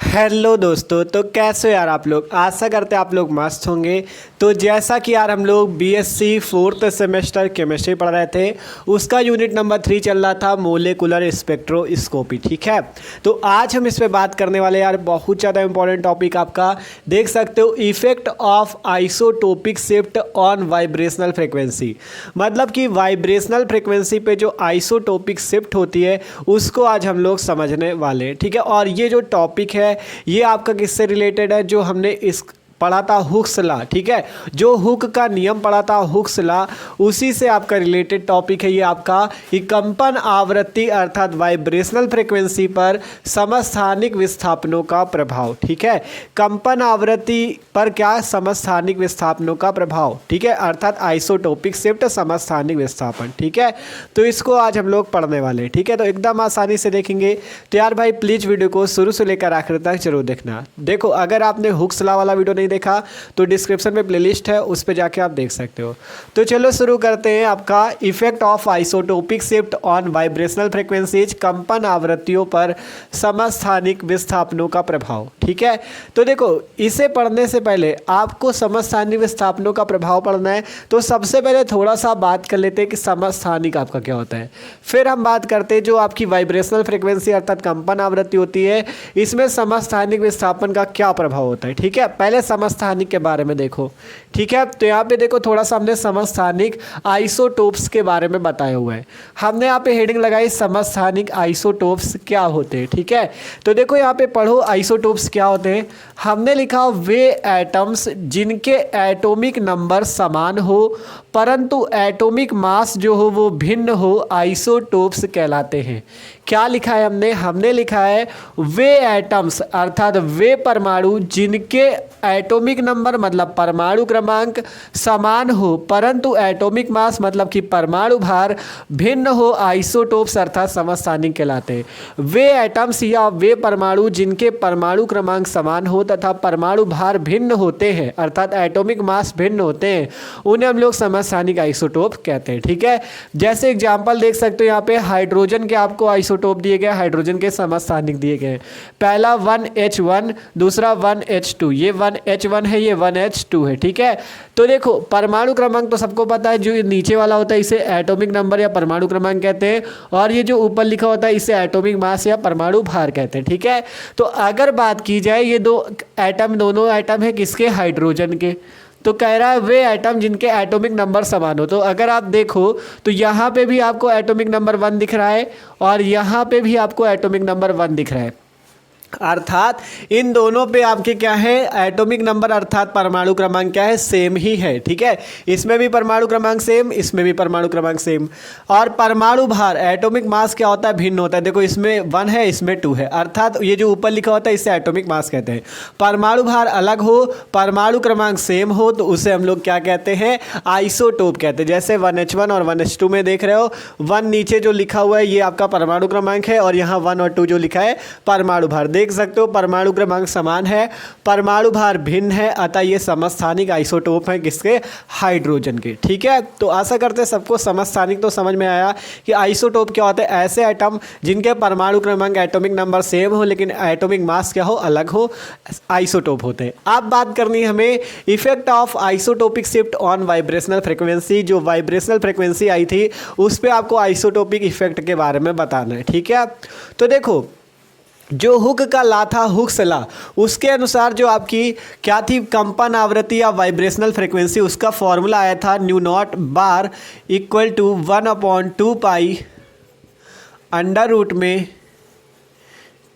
Hello दोस्तों, तो कैसे हो यार आप लोग। आशा करते हैं आप लोग मस्त होंगे। तो जैसा कि यार हम लोग बीएससी फोर्थ सेमेस्टर केमिस्ट्री पढ़ रहे थे, उसका यूनिट नंबर 3 चल रहा था मोलेकुलर स्पेक्ट्रोस्कोपी। ठीक है, तो आज हम इस पे बात करने वाले यार बहुत ज़्यादा इंपॉर्टेंट टॉपिक आपका देख सकते हो, effect of isotopic shift on vibrational frequency. मतलब कि वाइब्रेशनल फ्रिक्वेंसी पे जो आइसोटोपिक शिफ्ट होती है उसको आज हम लोग समझने वाले हैं। ठीक है, और ये जो टॉपिक है ये आपका किससे रिलेटेड है, जो हमने इस पढ़ा था हुक्स लॉ। ठीक है, जो हुक का नियम पढ़ा था हुक्स लॉ, उसी से आपका रिलेटेड टॉपिक है ये आपका कि कंपन आवृत्ति अर्थात वाइब्रेशनल फ्रिक्वेंसी पर समस्थानिक विस्थापनों का प्रभाव। ठीक है, कंपन आवृत्ति पर क्या, समस्थानिक विस्थापनों का प्रभाव। ठीक है, अर्थात आइसोटोपिक शिफ्ट समस्थानिक विस्थापन। ठीक है, तो इसको आज हम लोग पढ़ने वाले हैं। ठीक है, तो एकदम आसानी से देखेंगे। तो यार भाई प्लीज़ वीडियो को शुरू से लेकर आखिर तक जरूर देखना। देखो, अगर आपने हुक्स लॉ वाला वीडियो नहीं देखा तो डिस्क्रिप्शन में प्लेलिस्ट है, उस पे जाके आप देख सकते हो। तो चलो शुरू करते हैं। आपका effect of isotopic shift on vibrational frequencies, कंपन आवृत्तियों पर समस्थानिक विस्थापनों का प्रभाव। ठीक है, तो देखो इसे पढ़ने से पहले आपको समस्थानिक विस्थापनों का प्रभाव पढ़ना है। तो सबसे पहले थोड़ा सा बात कर लेते हैं कि समस्थानिक आपका क्या होता है, फिर हम बात करते हैं जो आपकी वाइब्रेशनल फ्रीक्वेंसी अर्थात कंपन आवृत्ति होती है, इसमें समस्थानिक विस्थापन का क्या प्रभाव होता है। ठीक है, पहले समस्थानिक के बारे में देखो। ठीक है, तो यहाँ पे देखो थोड़ा सा हमने समस्थानिक आइसोटोप्स के बारे में बताया हुआ है। हमने यहाँ पे हेडिंग लगाई समस्थानिक आइसोटोप्स क्या होते हैं। ठीक है, तो देखो यहाँ पे पढ़ो आइसोटोप्स क्या होते हैं। हमने लिखा वे एटम्स जिनके एटॉमिक नंबर समान हो परंतु एटॉमिक मास जो हो वो भिन्न हो, आइसोटोप्स कहलाते हैं। क्या लिखा है हमने, हमने लिखा है वे एटम्स अर्थात वे परमाणु जिनके एटॉमिक नंबर मतलब परमाणु क्रमांक समान हो परंतु एटॉमिक मास मतलब कि परमाणु भार भिन्न हो, आइसोटोप्स अर्थात समस्थानिक कहलाते हैं। वे एटम्स या वे परमाणु जिनके परमाणु क्रमांक समान हो तथा परमाणु भार भिन्न होते हैं अर्थात एटॉमिक मास भिन्न होते हैं, उन्हें हम लोग समस्थानिक आइसोटोप कहते हैं। ठीक है, जैसे एग्जांपल देख सकते हो यहाँ पे हाइड्रोजन के आपको आइसोटोप दिए गए, हाइड्रोजन के समस्थानिक दिए गए। पहला 1H1, दूसरा 1H2, ये 1H1 है, ये 1H2 है। ठीक है, तो देखो परमाणु क्रमांक तो सबको पता है, जो नीचे वाला होता है इसे एटॉमिक नंबर या परमाणु क्रमांक कहते हैं, और ये जो ऊपर लिखा होता है इसे एटॉमिक मास या परमाणु भार कहते हैं। ठीक है, तो अगर बात की जाए ये दो एटम, दोनों एटम है किसके, हाइड्रोजन के, तो कह रहा है वे एटम जिनके एटॉमिक नंबर समान हो। तो अगर आप देखो तो यहाँ पे भी आपको एटॉमिक नंबर 1 दिख रहा है और यहाँ पे भी आपको एटॉमिक नंबर 1 दिख रहा है, अर्थात इन दोनों पे आपके क्या है, एटॉमिक नंबर अर्थात परमाणु क्रमांक क्या है, सेम ही है। ठीक है, इसमें भी परमाणु क्रमांक सेम, इसमें भी परमाणु क्रमांक सेम। और परमाणु भार एटॉमिक मास क्या होता है, भिन्न होता है। देखो इसमें 1 है, इसमें 2 है, अर्थात ये जो ऊपर लिखा होता है इसे एटॉमिक मास कहते हैं। परमाणु भार अलग हो, परमाणु क्रमांक सेम हो तो उसे हम लोग क्या कहते हैं, आइसोटोप कहते हैं। जैसे 1H1 और 1H2 में देख रहे हो, 1 नीचे जो लिखा हुआ है ये आपका परमाणु क्रमांक है और यहाँ 1 और 2 जो लिखा है परमाणु भार। देख सकते हो परमाणु क्रमांक समान है, परमाणु भार भिन्न है, अतः ये समस्थानिक आइसोटोप है किसके, हाइड्रोजन के। ठीक है, तो आशा करते हैं सबको समस्थानिक तो समझ में आया कि आइसोटोप क्या होता है, ऐसे एटम जिनके परमाणु क्रमांक एटॉमिक नंबर सेम हो लेकिन एटॉमिक मास क्या हो, अलग हो, आइसोटोप होते हैं। अब बात करनी है हमें effect of isotopic shift on vibrational frequency. जो वाइब्रेशनल फ्रीक्वेंसी आई थी उस पर आपको आइसोटोपिक इफेक्ट के बारे में बताना है। ठीक है, तो देखो जो हुक का लॉ था हुक्स लॉ, उसके अनुसार जो आपकी क्या थी, कंपन आवृत्ति या वाइब्रेशनल फ्रीक्वेंसी, उसका फॉर्मूला आया था nu not bar equal to 1/2 pi under root में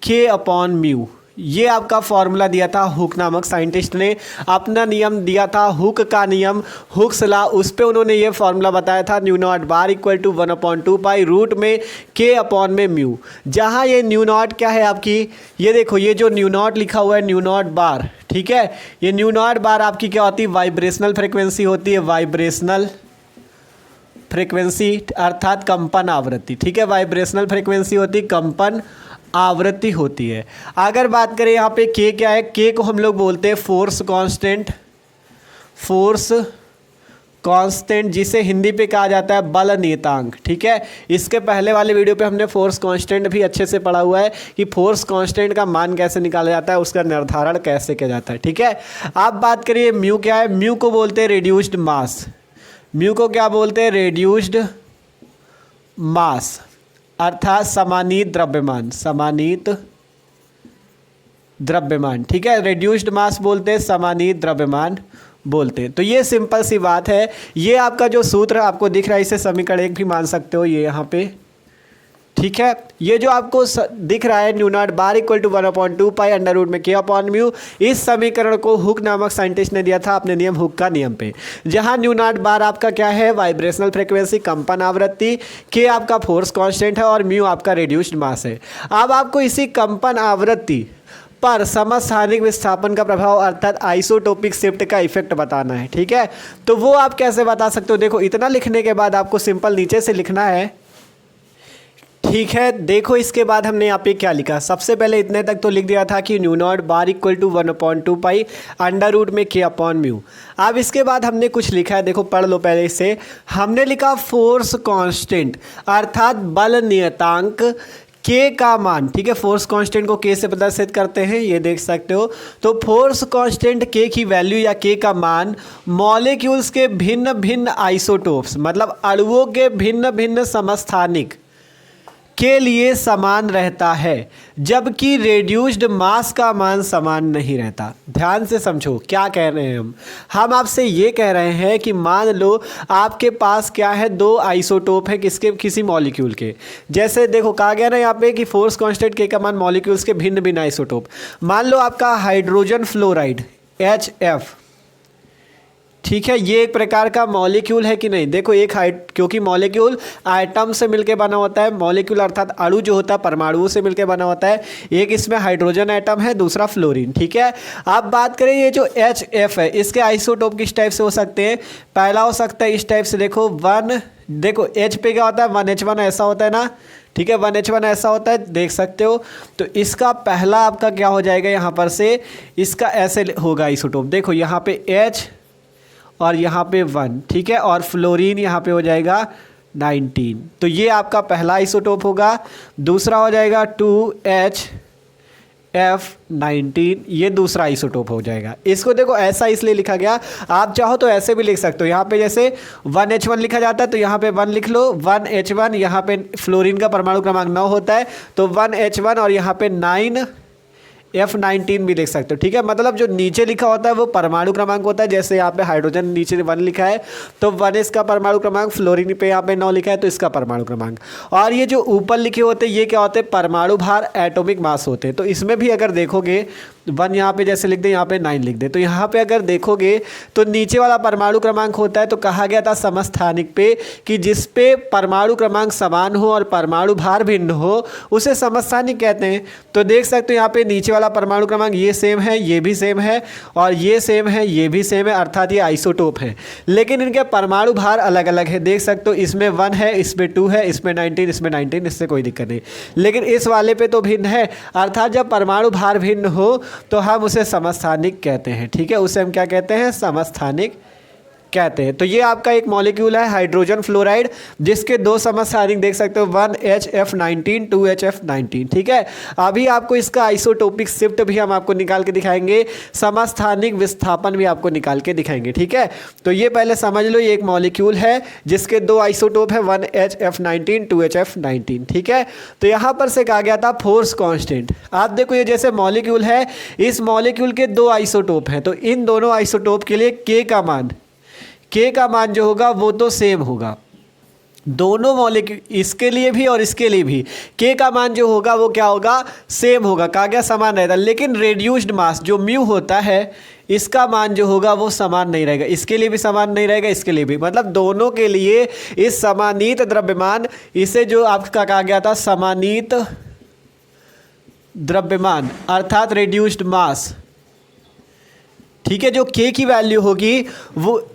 K/μ। ये आपका फॉर्मूला दिया था हुक नामक साइंटिस्ट ने, अपना नियम दिया था हुक का नियम, हुक्स लॉ, उस पे उन्होंने ये फॉर्मूला बताया था nu not bar equal to 1/2 pi root में K/μ। जहाँ ये न्यू नॉट क्या है आपकी, ये देखो ये जो न्यू नॉट लिखा हुआ है न्यू नॉट बार, ठीक है, ये न्यू नॉट बार आपकी क्या होती है, वाइब्रेशनल फ्रिक्वेंसी होती है, वाइब्रेशनल फ्रिक्वेंसी अर्थात कंपन आवृत्ति। ठीक है, वाइब्रेशनल फ्रिक्वेंसी होती है, कंपन आवृत्ति होती है। अगर बात करें यहाँ पे के क्या है, के को हम लोग बोलते हैं फोर्स कांस्टेंट, फोर्स कांस्टेंट, जिसे हिंदी पे कहा जाता है बल नियतांक। ठीक है, इसके पहले वाले वीडियो पे हमने फोर्स कांस्टेंट भी अच्छे से पढ़ा हुआ है कि फोर्स कांस्टेंट का मान कैसे निकाला जाता है, उसका निर्धारण कैसे किया जाता है। ठीक है, आप बात करिए म्यू क्या है। म्यू को बोलते हैं रिड्यूस्ड मास। म्यू को क्या बोलते हैं? रिड्यूस्ड मास, अर्थात समानीत द्रव्यमान। समानीत द्रव्यमान, ठीक है, रिड्यूस्ड मास बोलते हैं, समानीत द्रव्यमान बोलते हैं। तो ये सिंपल सी बात है। ये आपका जो सूत्र आपको दिख रहा है, इसे समीकरण 1 भी मान सकते हो, ये यहाँ पे। ठीक है, ये जो आपको दिख रहा है nu not bar equal to 1/2 pi under root में के अपॉन म्यू, इस समीकरण को हुक नामक साइंटिस्ट ने दिया था अपने नियम हुक का नियम पे, जहां न्यू नॉट बार आपका क्या है? वाइब्रेशनल फ्रीक्वेंसी, कंपन आवृत्ति, के आपका फोर्स कांस्टेंट है और म्यू आपका रिड्यूस्ड मास है। अब आपको इसी कंपन आवृत्ति पर समस्थानिक विस्थापन का प्रभाव अर्थात आइसोटोपिक शिफ्ट का इफेक्ट बताना है। ठीक है, तो वो आप कैसे बता सकते हो? देखो, इतना लिखने के बाद आपको सिंपल नीचे से लिखना है। ठीक है, देखो इसके बाद हमने यहाँ पे क्या लिखा। सबसे पहले इतने तक तो लिख दिया था कि nu not bar equal to 1/2 pi under root में के अपॉन म्यू। अब इसके बाद हमने कुछ लिखा है, देखो पढ़ लो पहले इसे। हमने लिखा फोर्स कांस्टेंट अर्थात बल नियतांक के का मान। ठीक है, फोर्स कांस्टेंट को के से प्रदर्शित करते हैं, ये देख सकते हो। तो फोर्स कांस्टेंट के की वैल्यू या के का मान मॉलिक्यूल्स के भिन्न भिन्न आइसोटोप्स, मतलब अणुओं के भिन्न भिन्न समस्थानिक के लिए समान रहता है, जबकि रेड्यूस्ड मास का मान समान नहीं रहता। ध्यान से समझो क्या कह रहे हैं हम आपसे ये कह रहे हैं कि मान लो आपके पास क्या है, 2 आइसोटोप है किसके? किसी मॉलिक्यूल के। जैसे देखो कहा गया ना यहाँ पे कि फोर्स कांस्टेंट के का मान मॉलिक्यूल्स के भिन्न भिन्न आइसोटोप। मान लो आपका हाइड्रोजन फ्लोराइड HF, ठीक है, ये एक प्रकार का मॉलिक्यूल है कि नहीं? देखो एक क्योंकि मॉलिक्यूल आइटम से मिलकर बना होता है, मॉलिक्यूल अर्थात अणु जो होता है परमाणुओं से मिलकर बना होता है। एक इसमें हाइड्रोजन एटम है, दूसरा फ्लोरीन। ठीक है, अब बात करें ये जो HF है, इसके आइसोटोप किस टाइप से हो सकते हैं? पहला हो सकता है इस टाइप से, देखो 1, देखो H पे क्या होता है? 1H1 ऐसा होता है ना। ठीक है, 1H1 ऐसा होता है, देख सकते हो। तो इसका पहला आपका क्या हो जाएगा? यहाँ पर से इसका ऐसे होगा आइसोटोप, देखो यहाँ पे H और यहाँ पे 1, ठीक है, और फ्लोरीन यहाँ पे हो जाएगा 19। तो ये आपका पहला आइसोटोप होगा। दूसरा हो जाएगा 2HF19, ये दूसरा आइसोटोप हो जाएगा। इसको देखो ऐसा इसलिए लिखा गया, आप चाहो तो ऐसे भी लिख सकते हो। यहाँ पे जैसे 1H1 लिखा जाता है तो यहाँ पे 1 लिख लो, 1H1, यहाँ पे फ्लोरीन का परमाणु क्रमांक 9 होता है तो 1H1 और यहाँ पे 9F19 भी लिख सकते हो। ठीक है, मतलब जो नीचे लिखा होता है वो परमाणु क्रमांक होता है। जैसे यहाँ पे हाइड्रोजन नीचे 1 लिखा है तो 1 इसका परमाणु क्रमांक, फ्लोरीन पे यहाँ पे 9 लिखा है तो इसका परमाणु क्रमांक। और ये जो ऊपर लिखे होते हैं ये क्या होते हैं? परमाणु भार, एटॉमिक मास होते हैं। तो इसमें भी अगर देखोगे 1 यहाँ पे जैसे लिख दे, यहाँ पे 9 लिख दे, तो यहाँ पे अगर देखोगे तो नीचे वाला परमाणु क्रमांक होता है। तो कहा गया था समस्थानिक पे कि जिस पे परमाणु क्रमांक समान हो और परमाणु भार भिन्न हो उसे समस्थानिक कहते हैं। तो देख सकते हो यहाँ पे नीचे वाला परमाणु क्रमांक ये सेम है, ये भी सेम है, और ये सेम है, ये भी सेम है, अर्थात ये आइसोटोप है, लेकिन इनके परमाणु भार अलग अलग है। देख सकते हो इसमें 1 है, इसमें 2 है, इसमें 19, इसमें 19, इससे कोई दिक्कत नहीं। लेकिन इस वाले पे तो भिन्न है, अर्थात जब परमाणु भार भिन्न हो तो हम उसे समस्थानिक कहते हैं। ठीक है, उसे हम क्या कहते हैं? समस्थानिक कहते हैं। तो ये आपका एक मॉलिक्यूल है हाइड्रोजन फ्लोराइड, जिसके 2 समस्थानिक देख सकते हो, 1HF19, 2HF19। ठीक है, अभी आपको इसका आइसोटोपिक शिफ्ट भी हम आपको निकाल के दिखाएंगे, समस्थानिक विस्थापन भी आपको निकाल के दिखाएंगे। ठीक है, तो ये पहले समझ लो, ये एक मॉलिक्यूल है जिसके 2 आइसोटोप है, 1HF19, 2HF19। ठीक है, तो यहाँ पर से कहा गया था फोर्स कांस्टेंट। आप देखो ये जैसे मॉलिक्यूल है, इस मॉलिक्यूल के 2 आइसोटोप हैं, तो इन दोनों आइसोटोप के लिए के का मान जो होगा वो तो सेम होगा। दोनों मॉलिक्यूल, इसके लिए भी और इसके लिए भी के का मान जो होगा वो क्या होगा? सेम होगा। कहा गया समान रहेगा। लेकिन रेड्यूस्ड मास जो म्यू होता है, इसका मान जो होगा वो समान नहीं रहेगा। इसके लिए भी समान नहीं रहेगा, इसके लिए भी, मतलब दोनों के लिए इस समानीत द्रव्यमान, इसे जो आपका कहा गया था समानीत द्रव्यमान अर्थात रेड्यूस्ड मास। ठीक है, जो के की वैल्यू होगी वो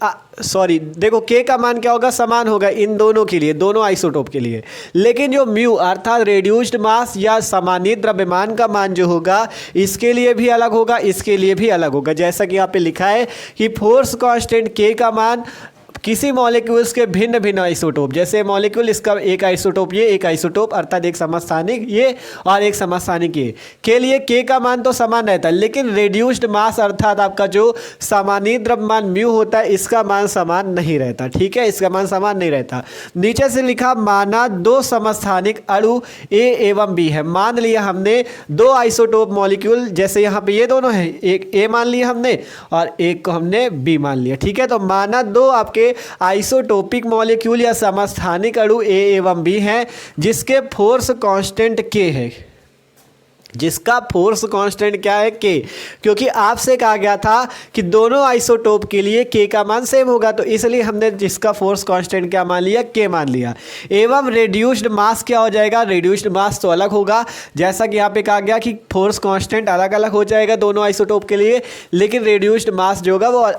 देखो के का मान क्या होगा? समान होगा इन दोनों के लिए, दोनों आइसोटोप के लिए। लेकिन जो म्यू अर्थात रेड्यूस्ड मास या समानीत द्रव्यमान का मान जो होगा, इसके लिए भी अलग होगा, इसके लिए भी अलग होगा। जैसा कि यहाँ पे लिखा है कि फोर्स कांस्टेंट के का मान किसी मॉलिक्यूल्स के भिन्न भिन्न आइसोटोप, जैसे मॉलिक्यूल इसका एक आइसोटोप ये, एक आइसोटोप अर्थात एक समस्थानिक ये और एक समस्थानिक ये के लिए के का मान तो समान रहता है, लेकिन रेड्यूस्ड मास अर्थात आपका जो सामान्य द्रव्यमान म्यू होता है इसका मान समान नहीं रहता। ठीक है, इसका मान समान नहीं रहता। नीचे से लिखा माना दो समस्थानिक अणु ए एवं बी है। मान लिया हमने दो आइसोटोप मॉलिक्यूल, जैसे यहाँ पे ये दोनों है, एक ए मान लिया हमने और एक को हमने बी मान लिया। ठीक है, तो माना दो आपके आइसोटोपिक मॉलिक्यूल या समस्थानिक अणु ए एवं बी हैं जिसके फोर्स कांस्टेंट के है, जिसका फोर्स कांस्टेंट क्या है के, क्योंकि आपसे कहा गया था कि दोनों आइसोटोप के लिए के का मान सेम होगा, तो इसलिए हमने जिसका फोर्स कांस्टेंट क्या मान लिया, के मान लिया। एवं रेड्यूस्ड मास क्या हो जाएगा, रेड्यूस्ड मास तो अलग होगा, जैसा कि यहाँ पे कहा गया कि फोर्स कांस्टेंट अलग अलग हो जाएगा दोनों आइसोटोप के लिए, लेकिन रेड्यूस्ड मास जो होगा वो,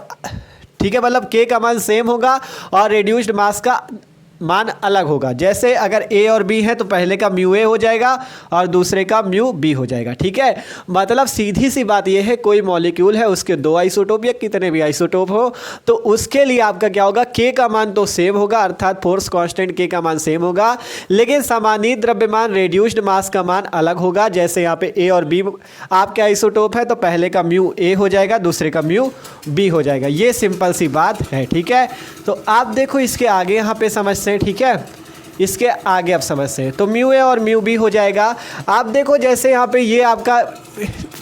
ठीक है, मतलब के का मान सेम होगा और रेड्यूस्ड मास का मान अलग होगा। जैसे अगर ए और बी है तो पहले का म्यू ए हो जाएगा और दूसरे का म्यू बी हो जाएगा। ठीक है, मतलब सीधी सी बात यह है, कोई मॉलिक्यूल है उसके दो आइसोटोप या कितने भी आइसोटोप हो तो उसके लिए आपका क्या होगा, के का मान तो सेम होगा अर्थात फोर्स कांस्टेंट के का मान सेम होगा, लेकिन सामान्य द्रव्यमान रेड्यूस्ड मास का मान अलग होगा। जैसे यहाँ पे ए और बी आपके आइसोटोप है तो पहले का म्यू ए हो जाएगा, दूसरे का म्यू बी हो जाएगा। ये सिंपल सी बात है। ठीक है, तो आप देखो इसके आगे यहाँ पे समझते हैं। ठीक है, इसके आगे आप समझते हैं तो म्यू ए और म्यू बी हो जाएगा। आप देखो जैसे यहाँ पे ये आपका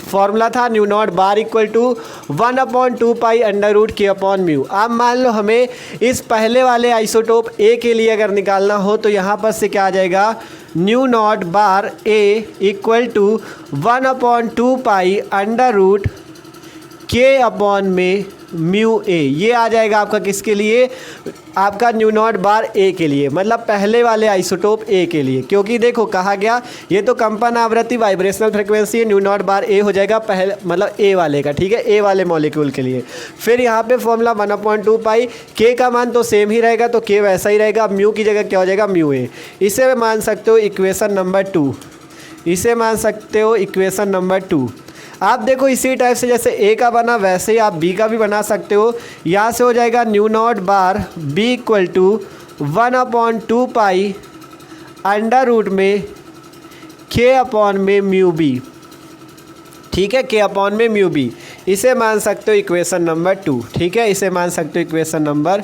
फॉर्मूला था nu not bar equal to 1/2 pi under root K upon mu. आप मान लो हमें इस पहले वाले आइसोटोप ए के लिए अगर निकालना हो तो यहाँ पर से क्या आ जाएगा, nu not bar A equal to 1/2 pi under root K upon में म्यू ए। ये आ जाएगा आपका किसके लिए, आपका न्यू नॉट बार ए के लिए, मतलब पहले वाले आइसोटोप ए के लिए, क्योंकि देखो कहा गया ये तो कंपन आवृत्ति वाइब्रेशनल फ्रिक्वेंसी है, न्यू नॉट बार ए हो जाएगा पहले मतलब ए वाले का। ठीक है, ए वाले मॉलिक्यूल के लिए। फिर यहाँ पे फॉर्मूला 1/2 पाई, के का मान तो सेम ही रहेगा तो के वैसा ही रहेगा, म्यू की जगह क्या हो जाएगा, म्यू ए। इसे मान सकते हो इक्वेशन नंबर 2, इसे मान सकते हो इक्वेशन नंबर 2। आप देखो इसी टाइप से जैसे ए का बना वैसे ही आप बी का भी बना सकते हो। यहाँ से हो जाएगा nu not bar B equal to 1/2 pi under root में के अपॉन में म्यू बी। ठीक है, के अपॉन में म्यू बी, इसे मान सकते हो इक्वेशन नंबर 2। ठीक है, इसे मान सकते हो इक्वेशन नंबर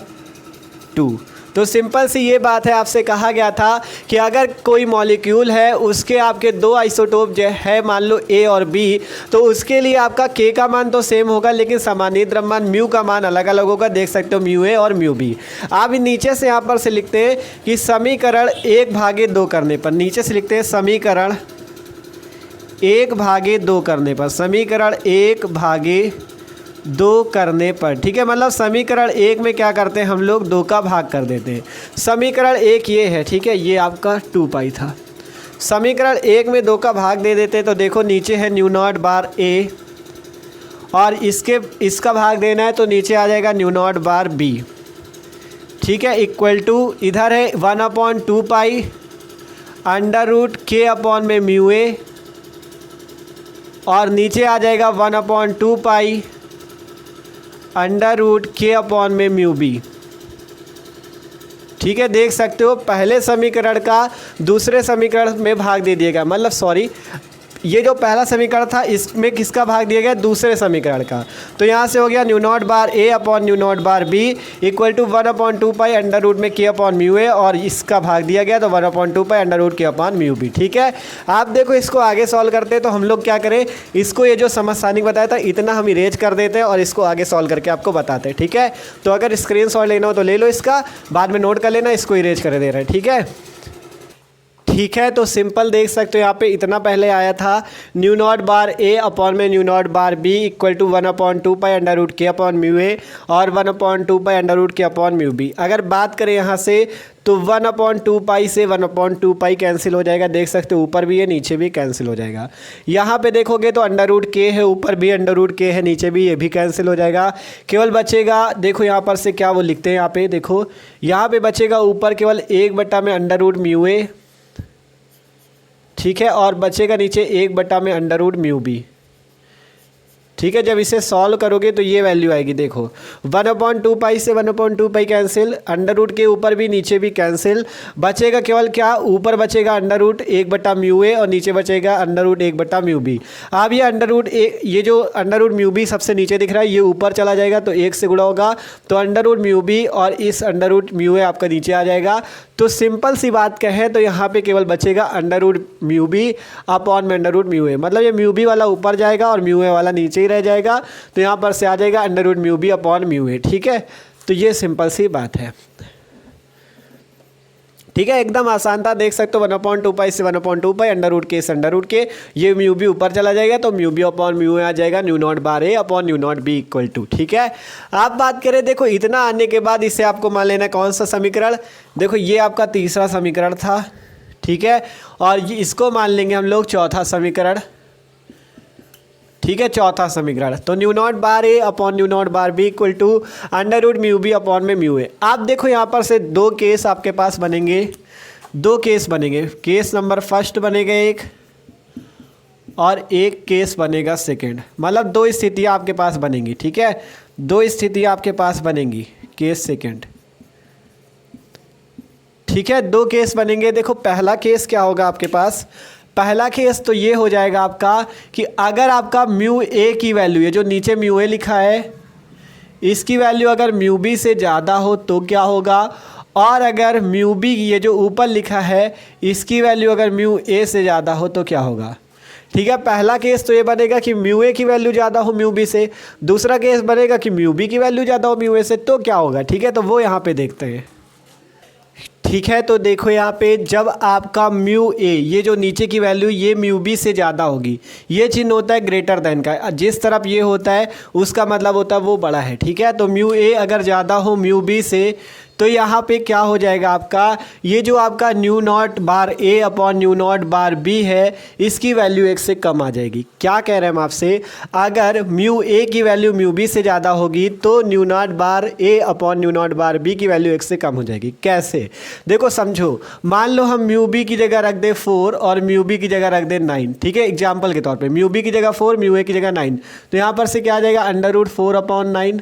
2। तो सिंपल सी ये बात है, आपसे कहा गया था कि अगर कोई मॉलिक्यूल है उसके आपके दो आइसोटोप जो है मान लो ए और बी, तो उसके लिए आपका के का मान तो सेम होगा लेकिन सामान्य द्रव्यमान म्यू का मान अलग अलग होगा। देख सकते हो म्यू ए और म्यू बी। आप नीचे से यहाँ पर से लिखते हैं कि समीकरण 1/2 करने पर, नीचे से लिखते हैं समीकरण 1/2 करने पर, समीकरण 1/2 करने पर। ठीक है, मतलब समीकरण 1 में क्या करते हैं हम लोग, 2 का भाग कर देते हैं। समीकरण 1 ये है, ठीक है, ये आपका 2 पाई था। समीकरण 1 में 2 का भाग दे देते हैं तो देखो नीचे है न्यू नॉट बार ए और इसका भाग देना है तो नीचे आ जाएगा न्यू नॉट बार बी। ठीक है, इक्वल टू इधर है 1/2 pi under root K upon में म्यू ए और नीचे आ जाएगा 1/2 pi under root K upon में म्यू बी। ठीक है, देख सकते हो पहले समीकरण का दूसरे समीकरण में भाग दे दिएगा, मतलब सॉरी ये जो पहला समीकरण था इसमें किसका भाग दिया गया, दूसरे समीकरण का। तो यहाँ से हो गया nu not bar A upon nu not bar B equal to 1/2 pi under root में के अपॉन म्यू ए और इसका भाग दिया गया तो 1/2 pi under root K upon mu B. ठीक है, आप देखो इसको आगे सॉल्व करते हैं तो हम लोग क्या करें, इसको ये जो समस्थानिक बताया था इतना हम इरेज कर देते हैं और इसको आगे सॉल्व करके आपको बताते हैं। ठीक है, तो अगर स्क्रीन शॉट लेना हो तो ले लो, इसका बाद में नोट कर लेना, इसको इरेज कर दे रहे हैं। ठीक है, ठीक है, तो सिंपल देख सकते हो यहाँ पे इतना पहले आया था nu not bar A upon में nu not bar B equal to 1/2 pi under root K upon mu A और 1/2 pi under root K upon mu B. अगर बात करें यहाँ से तो 1/2 पाई से 1/2 पाई कैंसिल हो जाएगा, देख सकते हो ऊपर भी है नीचे भी कैंसिल हो जाएगा। यहाँ पे देखोगे तो अंडर रूट के है, ऊपर भी अंडर रूट के है, नीचे भी, ये भी कैंसिल हो जाएगा। केवल बचेगा, देखो यहाँ पर से क्या वो लिखते हैं, यहाँ पे देखो यहाँ पे बचेगा ऊपर केवल 1 में अंडर रूट म्यू ए। ठीक है, और बचेगा नीचे 1 में अंडर रूट म्यू बी। ठीक है। जब इसे सॉल्व करोगे तो ये वैल्यू आएगी, देखो 1/2 से 1/2 कैंसिल, अंडर रूट के ऊपर भी नीचे भी कैंसिल, बचेगा केवल क्या, ऊपर बचेगा अंडर रूट 1/μ और नीचे बचेगा अंडर रूट 1/μb। अब ये अंडर रूट ये जो अंडर रूट μb सबसे नीचे दिख रहा है ये ऊपर चला जाएगा तो 1 से गुणा होगा, तो अंडर रूट μb और इस अंडर रूट μa आपका नीचे आ जाएगा। तो सिंपल सी बात कहें तो यहाँ पे केवल बचेगा अंडर रूट μb अपॉन में अंडर रूट μa, मतलब ये μb वाला ऊपर जाएगा और μa वाला नीचे ही रह जाएगा, तो यहाँ पर से आ जाएगा under root μb upon μa। ठीक है, तो ये सिंपल सी बात है। ठीक है, एकदम आसान था, देख सकते हो 1/2 से 1/2 अंडर रूट के इस अंडर रूट के ये μb ऊपर चला जाएगा तो μb अपॉन μa आ जाएगा nu not bar a upon nu nought b equal to. ठीक है, आप बात करें, देखो इतना आने के बाद इसे आपको मान लेना कौन सा समीकरण, देखो ये आपका तीसरा समीकरण था। ठीक है, और ये इसको मान लेंगे हम लोग चौथा समीकरण। ठीक है, चौथा समीकरण, तो nu not bar A upon nu not bar B equal to under root μb upon में μa। आप देखो यहाँ पर से दो केस आपके पास बनेंगे, दो केस बनेंगे, केस नंबर फर्स्ट बनेगा एक और एक केस बनेगा सेकंड, मतलब दो स्थितियाँ आपके पास बनेंगी। ठीक है, दो स्थितियाँ आपके पास बनेंगी, केस सेकंड। ठीक है, दो केस बनेंगे। देखो पहला केस क्या होगा आपके पास, पहला केस तो ये हो जाएगा आपका कि अगर आपका μa की वैल्यू, ये जो नीचे μa लिखा है इसकी वैल्यू अगर μb से ज़्यादा हो तो क्या होगा, और अगर μb ये जो ऊपर लिखा है इसकी वैल्यू अगर μa से ज़्यादा हो तो क्या होगा। ठीक है, पहला केस तो ये बनेगा कि μa की वैल्यू ज़्यादा हो μb से, दूसरा केस बनेगा कि μb की वैल्यू ज़्यादा हो μa से, तो क्या होगा। ठीक है, तो वो यहाँ पे देखते हैं। ठीक है, तो देखो यहाँ पे जब आपका μa ये जो नीचे की वैल्यू ये μb से ज़्यादा होगी, ये चिन्ह होता है ग्रेटर देन का, जिस तरफ ये होता है उसका मतलब होता है वो बड़ा है। ठीक है, तो μa अगर ज़्यादा हो μb से तो यहाँ पे क्या हो जाएगा आपका, ये जो आपका nu not bar A upon nu not bar B है इसकी वैल्यू 1 से कम आ जाएगी। क्या कह रहे हैं हम आपसे, अगर μa की वैल्यू μb से ज़्यादा होगी तो nu not bar A upon nu not bar B की वैल्यू 1 से कम हो जाएगी। कैसे, देखो समझो, मान लो हम μb की जगह रख दे 4 और μb की जगह रख दे 9। ठीक है, एग्जाम्पल के तौर पर μb की जगह 4 μa की जगह 9, तो यहाँ पर से क्या आ जाएगा अंडर रूट 4 अपॉन 9,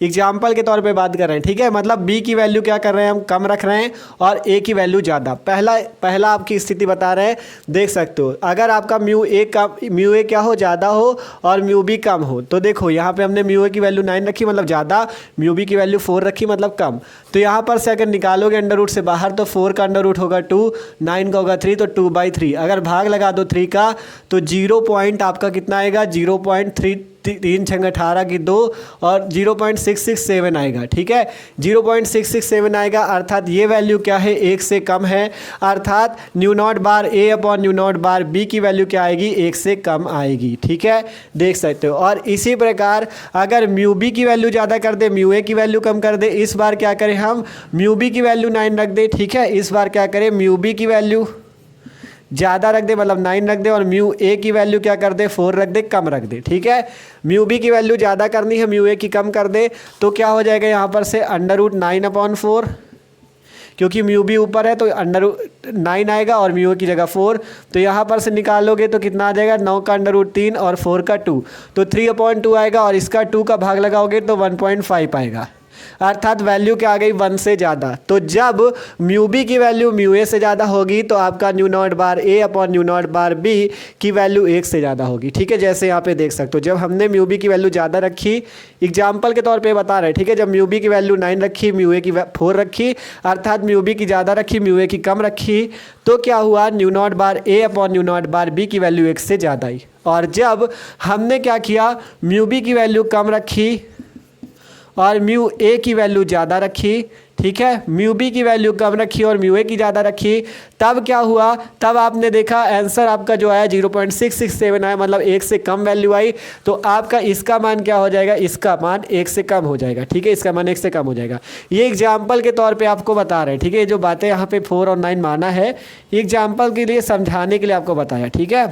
एग्जाम्पल के तौर पे बात कर रहे हैं। ठीक है, मतलब b की वैल्यू क्या कर रहे हैं हम, कम रख रहे हैं और a की वैल्यू ज़्यादा। पहला आपकी स्थिति बता रहे हैं, देख सकते हो, अगर आपका μa क्या हो, ज़्यादा हो और μb कम हो, तो देखो यहाँ पे हमने μa की वैल्यू 9 रखी मतलब ज़्यादा, μb की वैल्यू 4 रखी मतलब कम। तो यहाँ पर से अगर निकालोगे अंडर रूट से बाहर तो 4 का अंडर रूट होगा 2, 9 का होगा 3, तो 2/3। अगर भाग लगा दो 3 का तो 0 पॉइंट आपका कितना आएगा, 0.3, 3 छंग 18 की 2 और 0.667 आएगा। ठीक है, 0.667 आएगा, अर्थात ये वैल्यू क्या है, 1 से कम है, अर्थात nu not bar A upon nu not bar B की वैल्यू क्या आएगी, 1 से कम आएगी। ठीक है, देख सकते हो। और इसी प्रकार अगर μb की वैल्यू ज़्यादा कर दे, μa की वैल्यू कम कर दे, इस बार क्या करें हम, μb की वैल्यू 9 रख दे। ठीक है, इस बार क्या करें, μb की वैल्यू ज़्यादा रख दे मतलब 9 रख दे और μa की वैल्यू क्या कर दे, 4 रख दे, कम रख दे। ठीक है, μb की वैल्यू ज़्यादा करनी है, μa की कम कर दे, तो क्या हो जाएगा यहाँ पर से अंडर रूट 9/4, क्योंकि μb ऊपर है तो अंडर 9 आएगा और μa की जगह 4, तो यहाँ पर से निकालोगे तो कितना आ जाएगा, 9 का अंडर रूट 3 और 4 का 2, तो 3/2 आएगा और इसका 2 का भाग लगाओगे तो 1.5 आएगा, अर्थात वैल्यू क्या आ गई, 1 से ज़्यादा। तो जब μb की वैल्यू μa से ज़्यादा होगी तो आपका nu not bar a upon nu not bar b की वैल्यू 1 से ज़्यादा होगी। ठीक है, जैसे यहाँ पे देख सकते हो, जब हमने μb की वैल्यू ज़्यादा रखी, एग्जाम्पल के तौर पे बता रहे हैं। ठीक है, जब μb की वैल्यू 9 रखी, μa की 4 रखी, अर्थात μb की ज़्यादा रखी, μa की कम रखी, तो क्या हुआ, new not bar a upon nu not bar b की वैल्यू 1 से ज़्यादा आई। और जब हमने क्या किया, μb की वैल्यू कम रखी और μa की वैल्यू ज़्यादा रखी, ठीक है, μb की वैल्यू कम रखी और μa की ज़्यादा रखी, तब क्या हुआ, तब आपने देखा आंसर आपका जो आया 0.667 आया, मतलब 1 से कम वैल्यू आई, तो आपका इसका मान क्या हो जाएगा, इसका मान 1 से कम हो जाएगा। ठीक है, इसका मान 1 से कम हो जाएगा। ये एग्जाम्पल के तौर पे आपको बता रहे हैं। ठीक है, जो बातें यहाँ पे 4 और 9 माना है, एग्जाम्पल के लिए समझाने के लिए आपको बताया। ठीक है,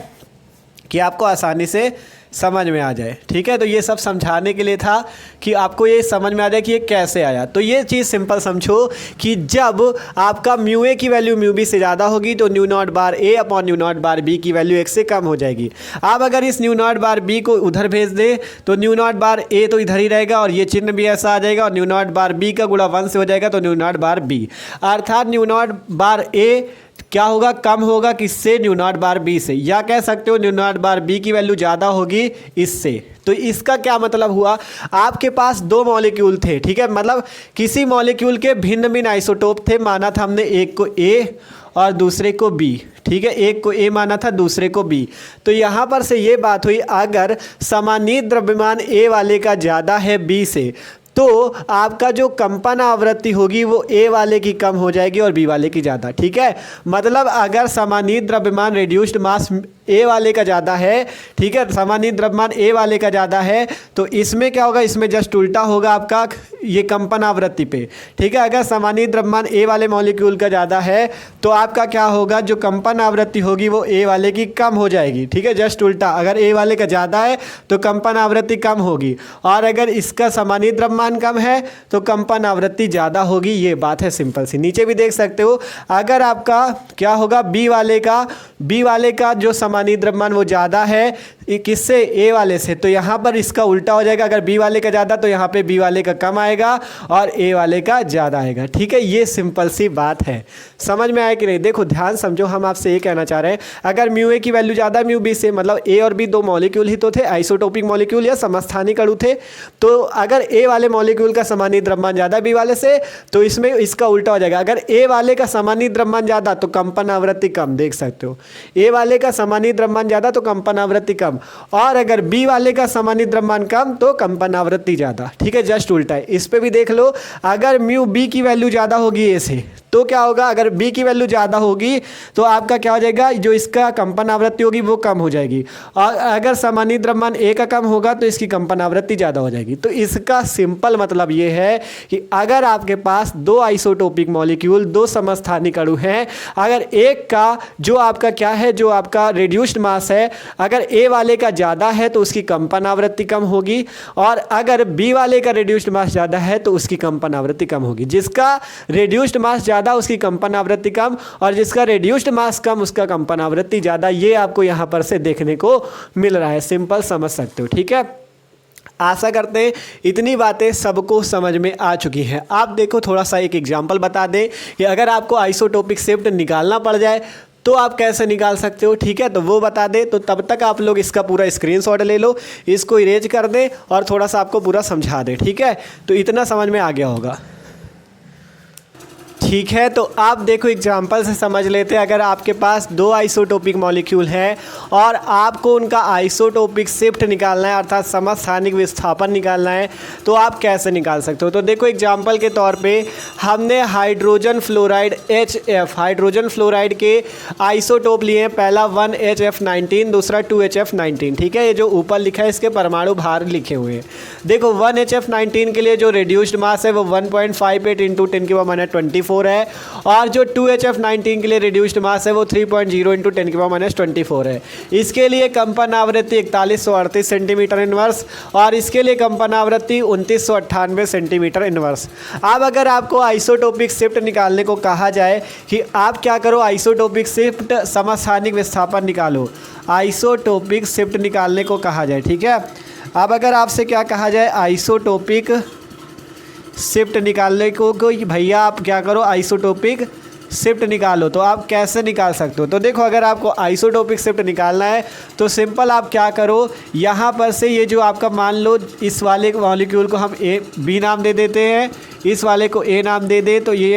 कि आपको आसानी से समझ में आ जाए। ठीक है, तो ये सब समझाने के लिए था कि आपको ये समझ में आ जाए कि ये कैसे आया। तो ये चीज़ सिंपल समझो कि जब आपका म्यू ए की वैल्यू म्यू बी से ज़्यादा होगी तो nu not bar A upon nu not bar B की वैल्यू 1 से कम हो जाएगी। आप अगर इस न्यू नॉट बार बी को उधर भेज दें तो न्यू नॉट बार ए तो इधर ही रहेगा और ये चिन्ह भी ऐसा आ जाएगा और न्यू नॉट बार बी का गुणा 1 से हो जाएगा तो न्यू नॉट बार बी, अर्थात न्यू नॉट बार ए क्या होगा, कम होगा किससे, न्यू नॉट बार बी से, या कह सकते हो न्यू नॉट बार बी की वैल्यू ज़्यादा होगी इससे। तो इसका क्या मतलब हुआ, आपके पास दो मॉलिक्यूल थे। ठीक है, मतलब किसी मॉलिक्यूल के भिन्न भिन्न आइसोटोप थे, माना था हमने एक को ए और दूसरे को बी। ठीक है, एक को ए माना था दूसरे को बी। तो यहाँ पर से ये बात हुई, अगर समानीत द्रव्यमान ए वाले का ज़्यादा है बी से तो आपका जो कंपन आवृत्ति होगी वो ए वाले की कम हो जाएगी और बी वाले की ज़्यादा। ठीक है, मतलब अगर समानीत द्रव्यमान रिड्यूस्ड मास ए वाले का ज़्यादा है, ठीक है, समानीत द्रव्यमान ए वाले का ज़्यादा है तो इसमें क्या होगा, इसमें जस्ट उल्टा होगा आपका ये कंपन आवृत्ति पे। ठीक है, अगर समानीत द्रव्यमान ए वाले मॉलिक्यूल का ज़्यादा है तो आपका क्या होगा, जो कंपन आवृत्ति होगी वो ए वाले की कम हो जाएगी। ठीक है, जस्ट उल्टा, अगर ए वाले का ज़्यादा है तो कंपन आवृत्ति कम होगी और अगर इसका समानीत द्रव्यमान कम है तो कंपन आवृत्ति ज़्यादा होगी। ये बात है सिंपल सी। नीचे भी देख सकते हो, अगर आपका क्या होगा, बी वाले का जो समानीत द्रव्यमान वो ज़्यादा है किससे, ए वाले से, तो यहाँ पर इसका उल्टा हो जाएगा, अगर बी वाले का ज़्यादा तो यहाँ पे बी वाले का कम आएगा और ए वाले का ज़्यादा आएगा। ठीक है, ये सिंपल सी बात है। समझ में आया कि नहीं? देखो ध्यान समझो, हम आपसे ये कहना चाह रहे हैं, अगर म्यू ए की वैल्यू ज़्यादा म्यू बी से, मतलब ए और बी दो मॉलिक्यूल ही तो थे, आइसोटोपिक मॉलिक्यूल या समस्थानिक अणु थे, तो अगर ए वाले मॉलिक्यूल का समानीत द्रव्यमान ज़्यादा बी वाले से तो इसमें इसका उल्टा हो जाएगा, अगर ए वाले का समानीत द्रव्यमान ज़्यादा तो कंपन आवृत्ति कम। देख सकते हो, ए वाले का समानीत द्रव्यमान ज़्यादा तो कंपन आवृत्ति कम, और अगर बी वाले का समानीत द्रव्यमान कम तो कंपन आवृत्ति ज़्यादा। ठीक है, जस्ट उल्टा है। इस पे भी देख लो, अगर म्यू बी की वैल्यू ज़्यादा होगी ए से तो क्या होगा, अगर बी की वैल्यू ज़्यादा होगी तो आपका क्या हो जाएगा, जो इसका कंपन आवृत्ति होगी वो कम हो जाएगी, और अगर समानीत द्रव्यमान ए का कम होगा तो इसकी कंपन आवृत्ति ज़्यादा हो जाएगी। तो इसका सिंपल मतलब ये है कि अगर आपके पास दो आइसोटोपिक मॉलिक्यूल, दो समस्थानिक अणु हैं, अगर एक का जो आपका क्या है, जो आपका रिड्यूस्ड मास है, अगर ए वाले का ज़्यादा है तो उसकी कंपन आवृत्ति कम होगी, और अगर बी वाले का रिड्यूस्ड मास ज़्यादा है तो उसकी कंपन आवृत्ति कम होगी। जिसका रिड्यूस्ड मास ज़्यादा उसकी कंपन आवृत्ति कम और जिसका रिड्यूस्ड मास कम उसका कंपन आवृत्ति ज़्यादा। ये आपको यहाँ पर से देखने को मिल रहा है, सिंपल समझ सकते हो। ठीक है, आशा करते हैं इतनी बातें सबको समझ में आ चुकी हैं। आप देखो थोड़ा सा एक एग्जांपल बता दें कि अगर आपको आइसोटोपिक शिफ्ट निकालना पड़ जाए तो आप कैसे निकाल सकते हो। ठीक है, तो वो बता दें। तो तब तक आप लोग इसका पूरा स्क्रीनशॉट ले लो, इसको इरेज कर दें और थोड़ा सा आपको पूरा समझा दें। ठीक है, तो इतना समझ में आ गया होगा। ठीक है, तो आप देखो एग्जाम्पल से समझ लेते हैं। अगर आपके पास दो आइसोटोपिक मॉलिक्यूल हैं और आपको उनका आइसोटोपिक शिफ्ट निकालना है, अर्थात समस्थानिक विस्थापन निकालना है, तो आप कैसे निकाल सकते हो। तो देखो एग्जाम्पल के तौर पे हमने hydrogen fluoride HF, hydrogen fluoride के आइसोटोप लिए हैं, पहला 1HF19, दूसरा 2HF19। ठीक है, ये जो ऊपर लिखा है इसके परमाणु भार लिखे हुए हैं। देखो 1HF19 के लिए जो रिड्यूस्ड मास है वो 1.58 × 10⁻24 है, और जो 2HF19 के लिए रिड्यूस्ड मास है वो 3.0 × 10⁻24 है। इसके लिए कंपन आवृत्ति 4138 सेंटीमीटर इनवर्स और इसके लिए कंपन आवृत्ति 2998 सेंटीमीटर इनवर्स। अब अगर आपको आइसोटोपिक शिफ्ट निकालने को कहा जाए कि आप क्या करो, आइसोटोपिक शिफ्ट समस्थानिक विस्थापन निकालो, आइसोटोपिक शिफ्ट निकालने को कहा जाए। ठीक है, अब अगर आपसे क्या कहा जाए, आइसोटोपिक शिफ्ट निकालने को भैया आप क्या करो, आइसोटोपिक शिफ्ट निकालो, तो आप कैसे निकाल सकते हो। तो देखो अगर आपको आइसोटोपिक शिफ्ट निकालना है तो सिंपल आप क्या करो, यहाँ पर से ये जो आपका मान लो इस वाले मॉलिक्यूल को हम बी नाम दे देते हैं, इस वाले को ए नाम दे दे, तो ये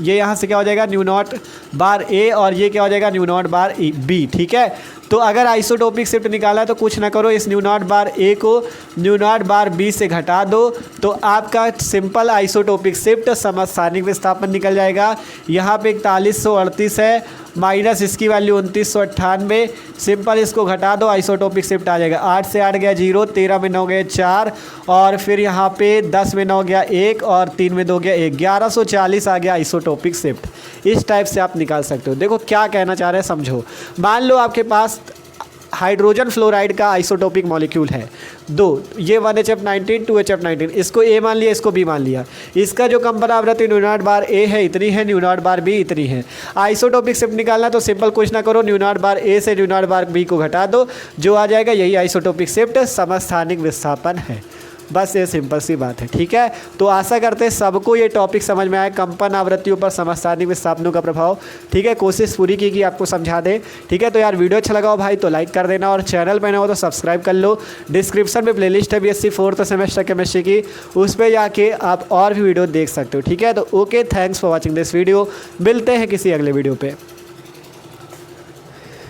यहाँ से क्या हो जाएगा, न्यू नॉट बार ए, और ये क्या हो जाएगा, न्यू नॉट बार बी। ठीक है, तो अगर आइसोटोपिक शिफ्ट निकाला है तो कुछ ना करो, इस न्यू नॉट बार ए को न्यू नॉट बार बी से घटा दो, तो आपका सिंपल आइसोटोपिक शिफ्ट समस्थानिक विस्थापन निकल जाएगा। यहाँ पे 4138 है माइनस इसकी वैल्यू 2998, सिंपल इसको घटा दो, आइसोटोपिक शिफ्ट आ जाएगा। 8 से 8 गया 0, 13 में 9 गए 4, और फिर यहाँ पे 10 में 9 गया 1 और 3 में 2 गया 1, 1140 आ गया आइसोटोपिक शिफ्ट। इस टाइप से आप निकाल सकते हो। देखो क्या कहना चाह रहे हैं समझो। मान लो आपके पास हाइड्रोजन फ्लोराइड का आइसोटोपिक मॉलिक्यूल है 2, ये 1HF19 2HF19, इसको ए मान लिया, इसको बी मान लिया। इसका जो कंपन आवृत्ति न्यू नॉट बार ए है इतनी है, न्यू नॉट बार बी इतनी है। आइसोटोपिक शिफ्ट निकालना तो सिंपल कुछ ना करो, न्यू नॉट बार ए से न्यू नॉट बार बी को घटा दो, जो आ जाएगा यही आइसोटोपिक शिफ्ट समस्थानिक विस्थापन है। बस ये सिंपल सी बात है, ठीक है। तो आशा करते हैं सबको ये टॉपिक समझ में आया, कंपन आवृत्तियों पर समस्थानिक विस्थापनों का प्रभाव, ठीक है। कोशिश पूरी की कि आपको समझा दे, ठीक है। तो यार वीडियो अच्छा लगा हो भाई तो लाइक कर देना, और चैनल पर ना हो तो सब्सक्राइब कर लो। डिस्क्रिप्शन में प्लेलिस्ट है BSc 4th सेमेस्टर केमिस्ट्री की, उस पर जाके आप और भी वीडियो देख सकते हो, ठीक है। तो okay, thanks for watching this video, मिलते हैं किसी अगले वीडियो पर।